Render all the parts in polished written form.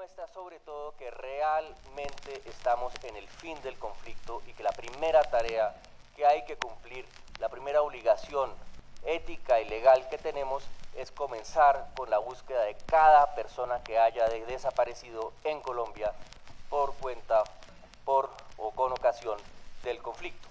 demuestra sobre todo que realmente estamos en el fin del conflicto y que la primera tarea que hay que cumplir, la primera obligación ética y legal que tenemos es comenzar con la búsqueda de cada persona que haya desaparecido en Colombia por cuenta, por o con ocasión del conflicto.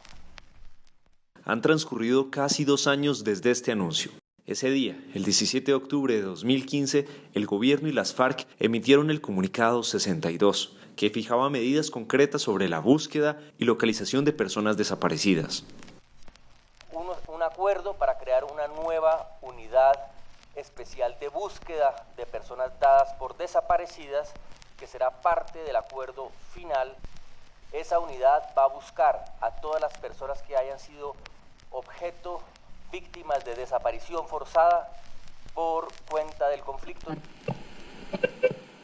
Han transcurrido casi 2 años desde este anuncio. Ese día, el 17 de octubre de 2015, el gobierno y las FARC emitieron el comunicado 62, que fijaba medidas concretas sobre la búsqueda y localización de personas desaparecidas. Un acuerdo para crear una nueva unidad especial de búsqueda de personas dadas por desaparecidas, que será parte del acuerdo final. Esa unidad va a buscar a todas las personas que hayan sido objeto, víctimas de desaparición forzada por cuenta del conflicto.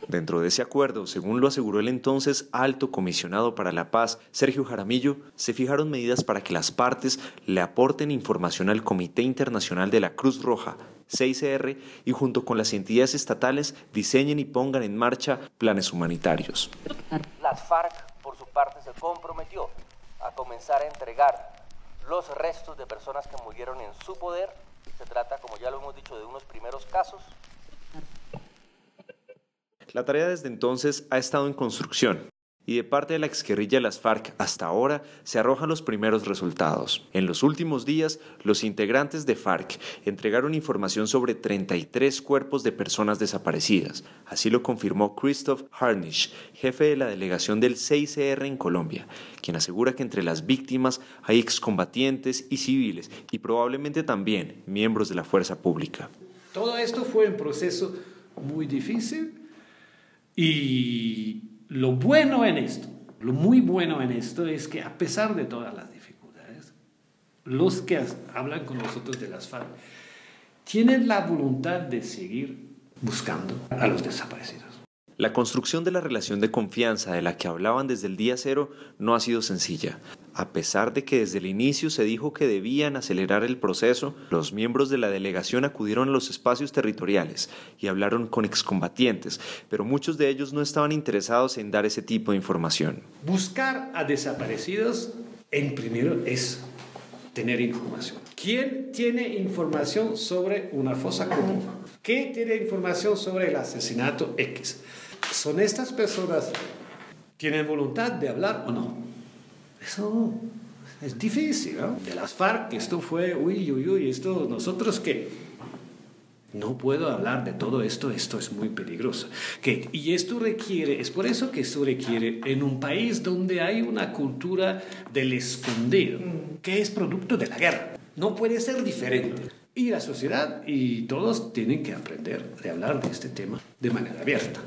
Dentro de ese acuerdo, según lo aseguró el entonces Alto Comisionado para la Paz, Sergio Jaramillo, se fijaron medidas para que las partes le aporten información al Comité Internacional de la Cruz Roja, CICR, y junto con las entidades estatales diseñen y pongan en marcha planes humanitarios. Las FARC, por su parte, se comprometió a comenzar a entregar los restos de personas que murieron en su poder. Se trata, como ya lo hemos dicho, de unos primeros casos. La tarea desde entonces ha estado en construcción y de parte de la exguerrilla de las FARC hasta ahora se arrojan los primeros resultados. En los últimos días, los integrantes de FARC entregaron información sobre 33 cuerpos de personas desaparecidas. Así lo confirmó Christoph Harnisch, jefe de la delegación del CICR en Colombia, quien asegura que entre las víctimas hay excombatientes y civiles y probablemente también miembros de la fuerza pública. Todo esto fue un proceso muy difícil. Y lo bueno en esto, lo muy bueno en esto es que a pesar de todas las dificultades, los que hablan con nosotros de las FARC tienen la voluntad de seguir buscando a los desaparecidos. La construcción de la relación de confianza de la que hablaban desde el día cero no ha sido sencilla. A pesar de que desde el inicio se dijo que debían acelerar el proceso, los miembros de la delegación acudieron a los espacios territoriales y hablaron con excombatientes, pero muchos de ellos no estaban interesados en dar ese tipo de información. Buscar a desaparecidos, en primero, es tener información. ¿Quién tiene información sobre una fosa común? ¿Quién tiene información sobre el asesinato X? ¿Son estas personas, tienen voluntad de hablar o no? Eso es difícil, ¿no? De las FARC, esto fue, esto, nosotros que no puedo hablar de todo esto, esto es muy peligroso. Y esto requiere, es por eso que esto requiere, en un país donde hay una cultura del escondido, que es producto de la guerra. No puede ser diferente. Y la sociedad y todos tienen que aprender a hablar de este tema de manera abierta.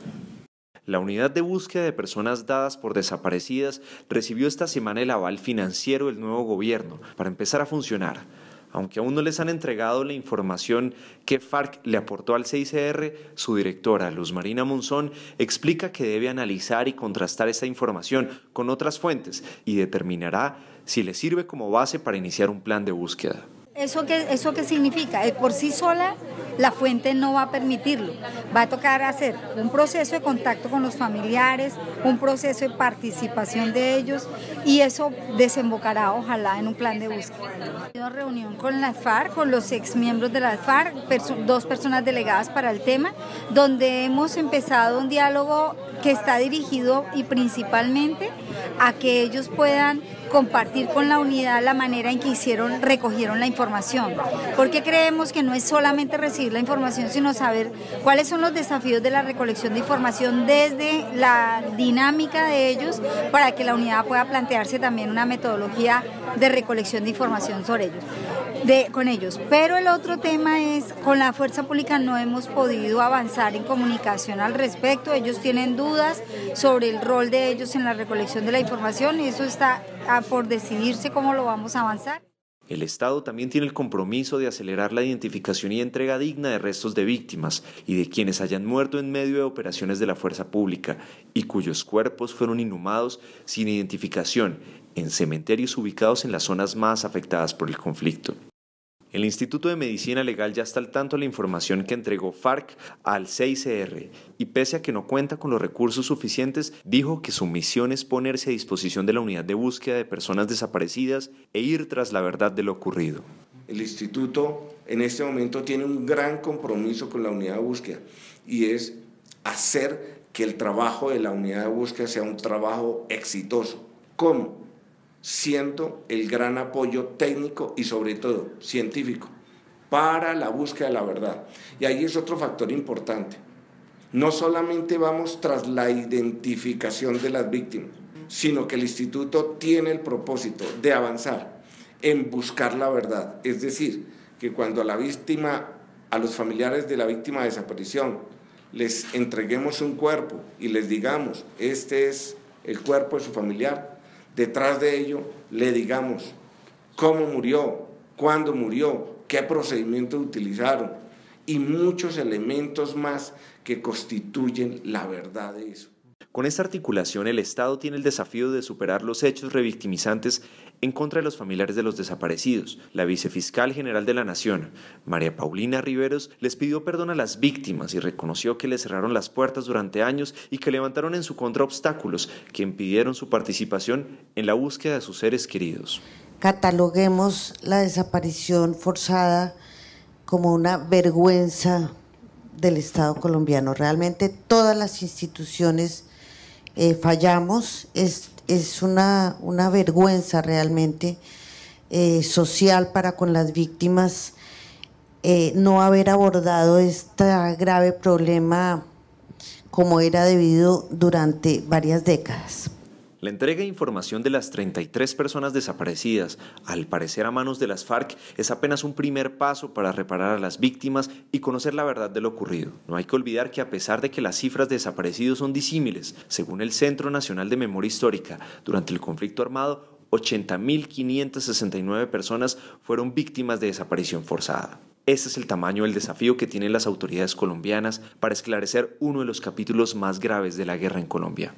La unidad de búsqueda de personas dadas por desaparecidas recibió esta semana el aval financiero del nuevo gobierno para empezar a funcionar. Aunque aún no les han entregado la información que FARC le aportó al CICR, su directora, Luz Marina Monzón, explica que debe analizar y contrastar esta información con otras fuentes y determinará si le sirve como base para iniciar un plan de búsqueda. ¿Eso qué significa? Por sí sola la fuente no va a permitirlo. Va a tocar hacer un proceso de contacto con los familiares, un proceso de participación de ellos y eso desembocará ojalá en un plan de búsqueda. Una reunión con las FARC, con los exmiembros de las FARC, 2 personas delegadas para el tema, donde hemos empezado un diálogo que está dirigido y principalmente a que ellos puedan compartir con la unidad la manera en que recogieron la información, porque creemos que no es solamente recibir la información, sino saber cuáles son los desafíos de la recolección de información desde la dinámica de ellos, para que la unidad pueda plantearse también una metodología de recolección de información sobre ellos. Con ellos, pero el otro tema es, con la fuerza pública no hemos podido avanzar en comunicación al respecto, ellos tienen dudas sobre el rol de ellos en la recolección de la información y eso está por decidirse cómo lo vamos a avanzar. El Estado también tiene el compromiso de acelerar la identificación y entrega digna de restos de víctimas y de quienes hayan muerto en medio de operaciones de la fuerza pública y cuyos cuerpos fueron inhumados sin identificación en cementerios ubicados en las zonas más afectadas por el conflicto. El Instituto de Medicina Legal ya está al tanto de la información que entregó FARC al CICR y pese a que no cuenta con los recursos suficientes, dijo que su misión es ponerse a disposición de la unidad de búsqueda de personas desaparecidas e ir tras la verdad de lo ocurrido. El instituto en este momento tiene un gran compromiso con la unidad de búsqueda y es hacer que el trabajo de la unidad de búsqueda sea un trabajo exitoso. ¿Cómo? Siendo el gran apoyo técnico y sobre todo científico para la búsqueda de la verdad. Y ahí es otro factor importante. No solamente vamos tras la identificación de las víctimas, sino que el instituto tiene el propósito de avanzar en buscar la verdad. Es decir, que cuando a la víctima, a los familiares de la víctima de desaparición, les entreguemos un cuerpo y les digamos, este es el cuerpo de su familiar, detrás de ello le digamos cómo murió, cuándo murió, qué procedimientos utilizaron y muchos elementos más que constituyen la verdad de eso. Con esta articulación, el Estado tiene el desafío de superar los hechos revictimizantes en contra de los familiares de los desaparecidos. La vicefiscal general de la Nación, María Paulina Riveros, les pidió perdón a las víctimas y reconoció que les cerraron las puertas durante años y que levantaron en su contra obstáculos que impidieron su participación en la búsqueda de sus seres queridos. Cataloguemos la desaparición forzada como una vergüenza del Estado colombiano. Realmente todas las instituciones fallamos, es una vergüenza realmente social para con las víctimas no haber abordado este grave problema como era debido durante varias décadas. La entrega de información de las 33 personas desaparecidas, al parecer a manos de las FARC, es apenas un primer paso para reparar a las víctimas y conocer la verdad de lo ocurrido. No hay que olvidar que a pesar de que las cifras de desaparecidos son disímiles, según el Centro Nacional de Memoria Histórica, durante el conflicto armado, 80.569 personas fueron víctimas de desaparición forzada. Ese es el tamaño del desafío que tienen las autoridades colombianas para esclarecer uno de los capítulos más graves de la guerra en Colombia.